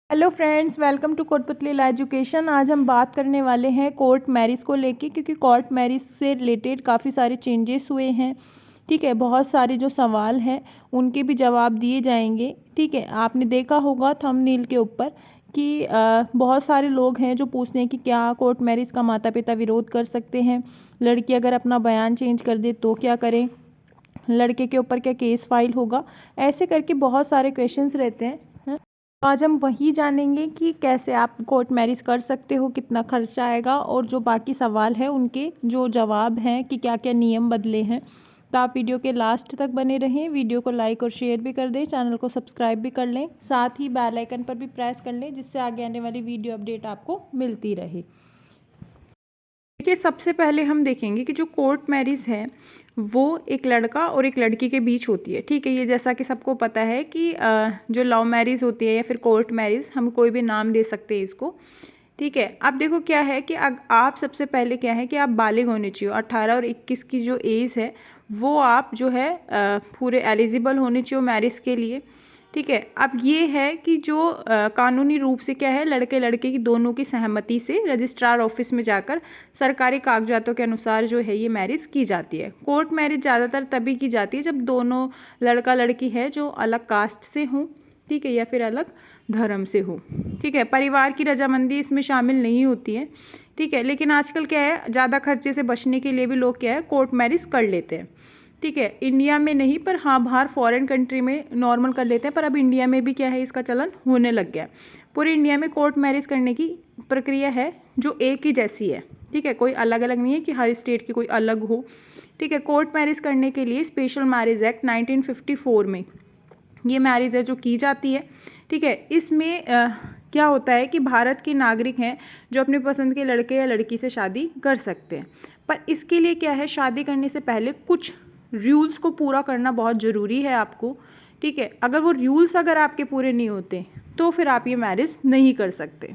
Hello friends, welcome to Kotputli law education. आज हम बात करने वाले हैं कोर्ट मैरिज को लेके, क्योंकि कोर्ट मैरिज से रिलेटेड काफ़ी सारे चेंजेस हुए हैं। ठीक है, बहुत सारे जो सवाल हैं उनके भी जवाब दिए जाएंगे। ठीक है, आपने देखा होगा थंबनेल के ऊपर कि बहुत सारे लोग हैं जो पूछते हैं कि क्या कोर्ट मैरिज का माता पिता विरोध कर सकते हैं, लड़की अगर अपना बयान चेंज कर दे तो क्या करें, लड़के के ऊपर क्या केस फाइल होगा, ऐसे करके बहुत सारे क्वेश्चंस रहते हैं। आज हम वही जानेंगे कि कैसे आप कोर्ट मैरिज कर सकते हो, कितना खर्चा आएगा, और जो बाकी सवाल है उनके जो जवाब हैं कि क्या क्या नियम बदले हैं। तो आप वीडियो के लास्ट तक बने रहें। वीडियो को लाइक और शेयर भी कर दें, चैनल को सब्सक्राइब भी कर लें, साथ ही बेल आइकन पर भी प्रेस कर लें, जिससे आगे आने वाली वीडियो अपडेट आपको मिलती रहे। देखिए, सबसे पहले हम देखेंगे कि जो कोर्ट मैरिज है वो एक लड़का और एक लड़की के बीच होती है। ठीक है, ये जैसा कि सबको पता है कि जो लव मैरिज होती है या फिर कोर्ट मैरिज, हम कोई भी नाम दे सकते हैं इसको। ठीक है, अब देखो क्या है कि आप सबसे पहले क्या है कि आप बालिग होने चाहिए। 18 और 21 की जो एज है वो आप जो है पूरे एलिजिबल होने चाहिए मैरिज के लिए। ठीक है, अब ये है कि जो कानूनी रूप से क्या है, लड़के लड़के की दोनों की सहमति से रजिस्ट्रार ऑफिस में जाकर सरकारी कागजातों के अनुसार जो है ये मैरिज की जाती है। कोर्ट मैरिज ज़्यादातर तभी की जाती है जब दोनों लड़का लड़की है जो अलग कास्ट से हों, ठीक है, या फिर अलग धर्म से हो। ठीक है, परिवार की रजामंदी इसमें शामिल नहीं होती है। ठीक है, लेकिन आजकल क्या है, ज़्यादा खर्चे से बचने के लिए भी लोग क्या है कोर्ट मैरिज कर लेते हैं। ठीक है, इंडिया में नहीं, पर हाँ बाहर फॉरेन कंट्री में नॉर्मल कर लेते हैं, पर अब इंडिया में भी क्या है इसका चलन होने लग गया है। पूरे इंडिया में कोर्ट मैरिज करने की प्रक्रिया है जो एक ही जैसी है। ठीक है, कोई अलग अलग नहीं है कि हर स्टेट की कोई अलग हो। ठीक है, कोर्ट मैरिज करने के लिए स्पेशल मैरिज एक्ट 1954 में ये मैरिज है जो की जाती है। ठीक है, इसमें क्या होता है कि भारत के नागरिक हैं जो अपने पसंद के लड़के या लड़की से शादी कर सकते हैं, पर इसके लिए क्या है, शादी करने से पहले कुछ रूल्स को पूरा करना बहुत ज़रूरी है आपको। ठीक है, अगर वो रूल्स अगर आपके पूरे नहीं होते तो फिर आप ये मैरिज नहीं कर सकते।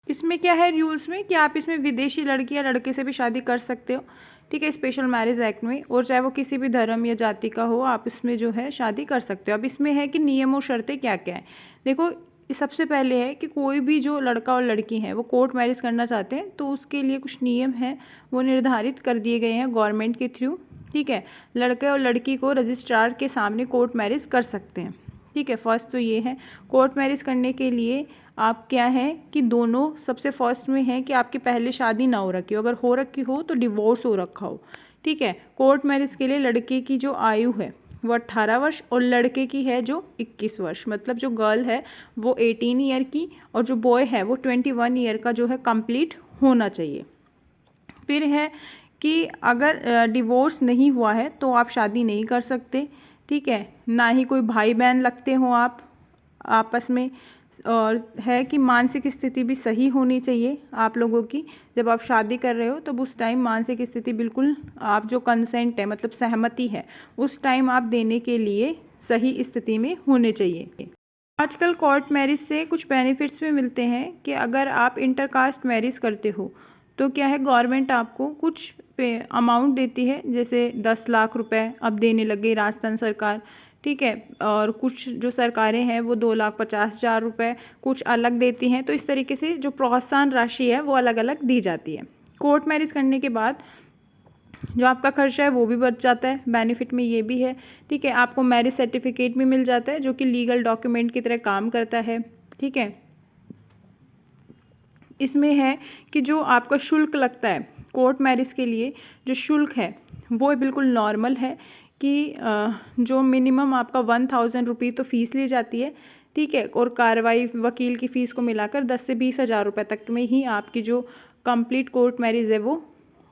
इसमें क्या है रूल्स में कि आप इसमें विदेशी लड़की या लड़के से भी शादी कर सकते हो। ठीक है, स्पेशल मैरिज एक्ट में, और चाहे वो किसी भी धर्म या जाति का हो, आप इसमें जो है शादी कर सकते हो। अब इसमें है कि नियम और शर्तें क्या क्या है। देखो, सबसे पहले है कि कोई भी जो लड़का और लड़की हैं वो कोर्ट मैरिज करना चाहते हैं तो उसके लिए कुछ नियम हैं वो निर्धारित कर दिए गए हैं गवर्नमेंट के थ्रू। ठीक है, लड़के और लड़की को रजिस्ट्रार के सामने कोर्ट मैरिज कर सकते हैं। ठीक है, फर्स्ट तो ये है। कोर्ट मैरिज करने के लिए आप क्या है कि दोनों, सबसे फर्स्ट में है कि आपकी पहले शादी ना हो रखी हो, अगर हो रखी हो तो डिवोर्स हो रखा हो। ठीक है, कोर्ट मैरिज के लिए लड़के की जो आयु है वो 18 वर्ष और लड़के की है जो 21 वर्ष, मतलब जो गर्ल है वो 18 ईयर की और जो बॉय है वो 21 ईयर का जो है कंप्लीट होना चाहिए। फिर है कि अगर डिवोर्स नहीं हुआ है तो आप शादी नहीं कर सकते। ठीक है, ना ही कोई भाई बहन लगते हो आप आपस में। और है कि मानसिक स्थिति भी सही होनी चाहिए आप लोगों की। जब आप शादी कर रहे हो तो उस टाइम मानसिक स्थिति बिल्कुल, आप जो कंसेंट है मतलब सहमति है उस टाइम आप देने के लिए सही स्थिति में होने चाहिए। आजकल कोर्ट मैरिज से कुछ बेनिफिट्स भी मिलते हैं कि अगर आप इंटरकास्ट मैरिज करते हो तो क्या है, गवर्नमेंट आपको कुछ अमाउंट देती है, जैसे 10 लाख रुपए अब देने लग गई राजस्थान सरकार। ठीक है, और कुछ जो सरकारें हैं वो 2,50,000 रुपये कुछ अलग देती हैं। तो इस तरीके से जो प्रोत्साहन राशि है वो अलग अलग दी जाती है। कोर्ट मैरिज करने के बाद जो आपका खर्चा है वो भी बच जाता है। बेनिफिट में ये भी है। ठीक है, आपको मैरिज सर्टिफिकेट भी मिल जाता है जो कि लीगल डॉक्यूमेंट की तरह काम करता है। ठीक है, इसमें है कि जो आपका शुल्क लगता है कोर्ट मैरिज के लिए, जो शुल्क है वो बिल्कुल नॉर्मल है कि जो मिनिमम आपका 1,000 रुपये तो फ़ीस ली जाती है। ठीक है, और कार्रवाई वकील की फ़ीस को मिलाकर 10 से 20,000 रुपये तक में ही आपकी जो कंप्लीट कोर्ट मैरिज है वो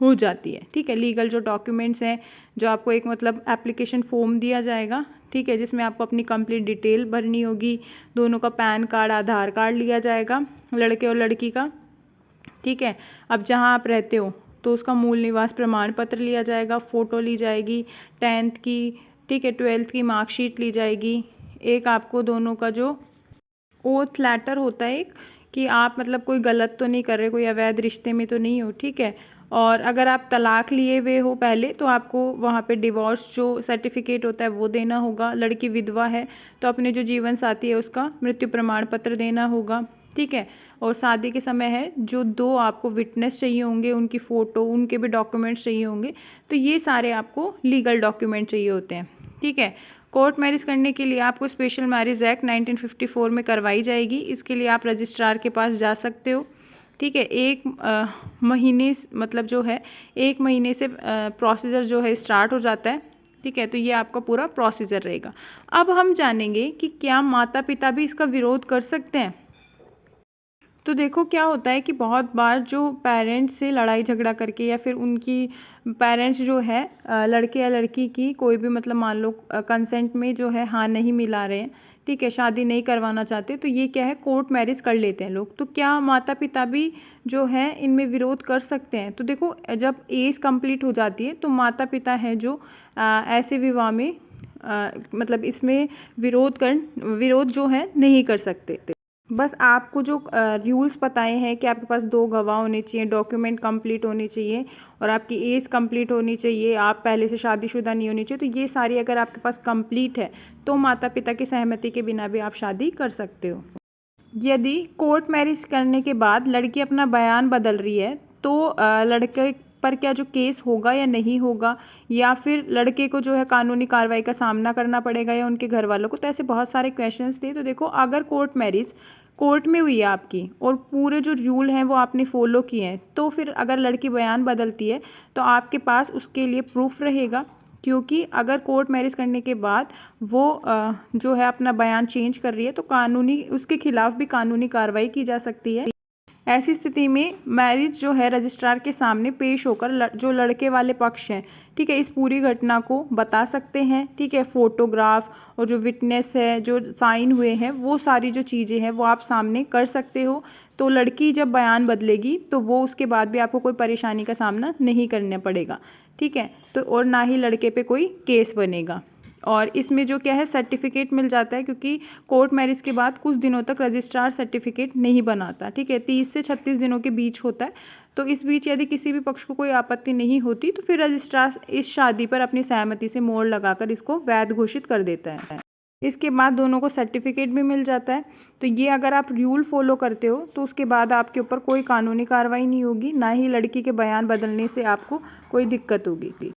हो जाती है। ठीक है, लीगल जो डॉक्यूमेंट्स हैं, जो आपको एक मतलब एप्लीकेशन फॉर्म दिया जाएगा, ठीक है, जिसमें आपको अपनी कंप्लीट डिटेल भरनी होगी। दोनों का पैन कार्ड, आधार कार्ड लिया जाएगा, लड़के और लड़की का। ठीक है, अब जहाँ आप रहते हो तो उसका मूल निवास प्रमाण पत्र लिया जाएगा, फ़ोटो ली जाएगी 10th की। ठीक है, 12th की मार्कशीट ली जाएगी। एक आपको दोनों का जो ओथ लेटर होता है एक, कि आप मतलब कोई गलत तो नहीं कर रहे, कोई अवैध रिश्ते में तो नहीं हो। ठीक है, और अगर आप तलाक लिए हुए हो पहले तो आपको वहाँ पे डिवोर्स जो सर्टिफिकेट होता है वो देना होगा। लड़की विधवा है तो अपने जो जीवन साथी है उसका मृत्यु प्रमाण पत्र देना होगा, ठीक है। और शादी के समय है जो 2 आपको विटनेस चाहिए होंगे, उनकी फ़ोटो, उनके भी डॉक्यूमेंट्स चाहिए होंगे। तो ये सारे आपको लीगल डॉक्यूमेंट चाहिए होते हैं, ठीक है। कोर्ट मैरिज करने के लिए आपको स्पेशल मैरिज एक्ट 1954 में करवाई जाएगी। इसके लिए आप रजिस्ट्रार के पास जा सकते हो, ठीक है। 1 महीने मतलब जो है 1 महीने से प्रोसीजर जो है स्टार्ट हो जाता है, ठीक है। तो ये आपका पूरा प्रोसीजर रहेगा। अब हम जानेंगे कि क्या माता पिता भी इसका विरोध कर सकते हैं। तो देखो क्या होता है कि बहुत बार जो पेरेंट्स से लड़ाई झगड़ा करके या फिर उनकी पेरेंट्स जो है लड़के या लड़की की कोई भी मतलब मान लो कंसेंट में जो है हाँ नहीं मिला रहे हैं, ठीक है, शादी नहीं करवाना चाहते, तो ये क्या है कोर्ट मैरिज कर लेते हैं लोग। तो क्या माता पिता भी जो है इनमें विरोध कर सकते हैं। तो देखो जब एज कंप्लीट हो जाती है तो माता पिता हैं जो ऐसे विवाह में मतलब इसमें विरोध जो है नहीं कर सकते। बस आपको जो रूल्स बताए हैं कि आपके पास 2 गवाह होने चाहिए, डॉक्यूमेंट कंप्लीट होने चाहिए और आपकी एज कंप्लीट होनी चाहिए, आप पहले से शादीशुदा नहीं होनी चाहिए। तो ये सारी अगर आपके पास कंप्लीट है तो माता पिता की सहमति के बिना भी आप शादी कर सकते हो। यदि कोर्ट मैरिज करने के बाद लड़की अपना बयान बदल रही है तो लड़के पर क्या जो केस होगा या नहीं होगा, या फिर लड़के को जो है कानूनी कार्रवाई का सामना करना पड़ेगा या उनके घर वालों को। तो ऐसे बहुत सारे क्वेश्चंस थे। तो देखो अगर कोर्ट मैरिज कोर्ट में हुई है आपकी और पूरे जो रूल हैं वो आपने फॉलो किए हैं, तो फिर अगर लड़की बयान बदलती है तो आपके पास उसके लिए प्रूफ रहेगा। क्योंकि अगर कोर्ट मैरिज करने के बाद वो जो है अपना बयान चेंज कर रही है तो कानूनी उसके खिलाफ भी कानूनी कार्रवाई की जा सकती है। ऐसी स्थिति में मैरिज जो है रजिस्ट्रार के सामने पेश होकर जो लड़के वाले पक्ष हैं, ठीक है, इस पूरी घटना को बता सकते हैं, ठीक है। फोटोग्राफ और जो विटनेस है जो साइन हुए हैं वो सारी जो चीज़ें हैं वो आप सामने कर सकते हो। तो लड़की जब बयान बदलेगी तो वो उसके बाद भी आपको कोई परेशानी का सामना नहीं करना पड़ेगा, ठीक है। तो और ना ही लड़के पे कोई केस बनेगा। और इसमें जो क्या है सर्टिफिकेट मिल जाता है, क्योंकि कोर्ट मैरिज के बाद कुछ दिनों तक रजिस्ट्रार सर्टिफिकेट नहीं बनाता, ठीक है, 30 से 36 दिनों के बीच होता है। तो इस बीच यदि किसी भी पक्ष को कोई आपत्ति नहीं होती तो फिर रजिस्ट्रार इस शादी पर अपनी सहमति से मोहर लगाकर इसको वैध घोषित कर देता है। इसके बाद दोनों को सर्टिफिकेट भी मिल जाता है। तो ये अगर आप रूल फॉलो करते हो तो उसके बाद आपके ऊपर कोई कानूनी कार्रवाई नहीं होगी, ना ही लड़की के बयान बदलने से आपको कोई दिक्कत होगी।